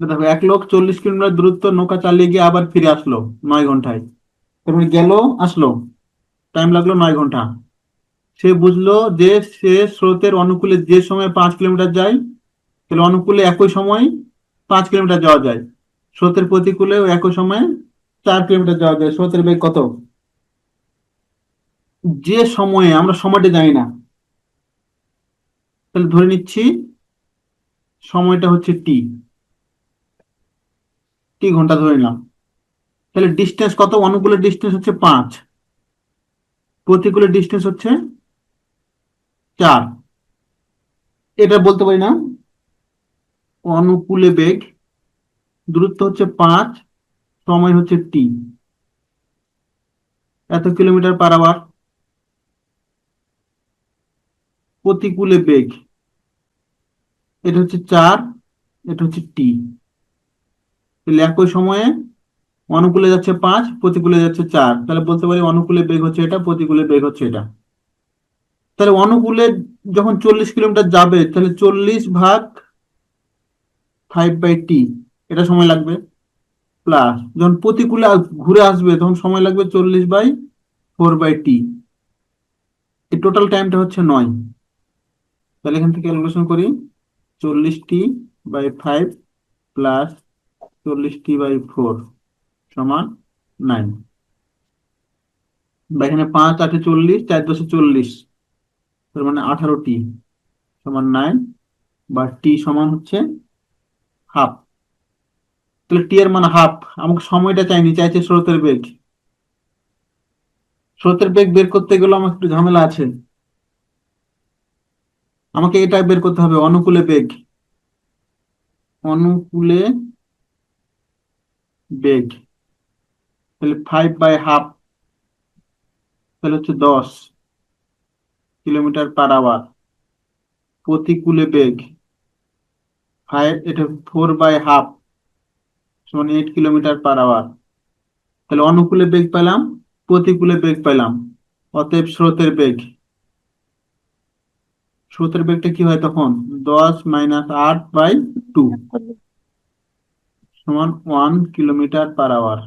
দেখো 1 লোক 40 কিলোমিটার দূরত্ব নৌকা চালিয়ে গিয়ে আবার ফিরে আসলো 9 ঘন্টায়। তার মানে গেল, আসলো, টাইম লাগলো 9 ঘন্টা। সে বুঝলো যে সে স্রোতের অনুকূলে যে সময় 5 কিলোমিটার যায়, তাহলে অনুকূলে একই সময় 5 কিলোমিটার যাওয়া যায়। স্রোতের প্রতিকূলেও একই সময়ে 4 কিলোমিটার যাওয়া যায়। স্রোতের বেগ কত? যে সময়ে, আমরা সময়টা জানি না, তাহলে ধরে নিচ্ছি সময়টা হচ্ছে টি। টি ঘন্টা ধরে নিলাম। তাহলে ডিস্টেন্স কত? অনুকূলের ডিস্টেন্স হচ্ছে 5, প্রতিকূলের ডিস্টেন্স হচ্ছে 4। এটা বলতে পারি না, অনুকূলে বেগ, দূরত্ব হচ্ছে 5, সময় হচ্ছে টি, এত কিলোমিটার পার আওয়ার। প্রতিকূলে বেগ, এটা হচ্ছে 4, এটা হচ্ছে টি। তাহলে একই সময়ে অনুকূলে যাচ্ছে 5, প্রতিকূলে যাচ্ছে 4, তাহলে বলতে পারি অনুকূলে বেগ হচ্ছে এটা, প্রতিকূলে বেগ হচ্ছে এটা। তাহলে অনুকূলে যখন 40 কিলোমিটার যাবে, তাহলে 40/5/টি, এটা সময় লাগবে। প্লাস যখন প্রতিকূলে ঘুরে আসবে, তখন সময় লাগবে 40/4/টি। এই টোটাল টাইমটা হচ্ছে 9। তাহলে এখান থেকে ক্যালকুলেশন করি, 40T/5 প্লাস 40T/4 সমান 9। বা এখানে 5×8 = 40, 4×10 = 40, তার মানে 18T সমান 9, বা টি সমান হচ্ছে হাফ। তাহলে টি এর মান হাফ। আমাকে সময়টা চাইনি, চাইছে স্রোতের বেগ। স্রোতের বেগ বের করতে গেলে আমার একটু ঝামেলা আছে। আমাকে এটা বের করতে হবে, অনুকূলে বেগ। অনুকূলে বেগ, তাহলে 5/2, তাহলে হচ্ছে 10 কিলোমিটার পার আওয়ার। প্রতিকূলে বেগ 5, এটা 4/2 সমান 8 কিলোমিটার পার আওয়ার। তাহলে অনুকূলে বেগ পেলাম, প্রতিকূলে বেগ পেলাম। অতএব স্রোতের বেগটা কি হয় তখন? 10 - 8/2 সমান 1 কিলোমিটার পার আওয়ার।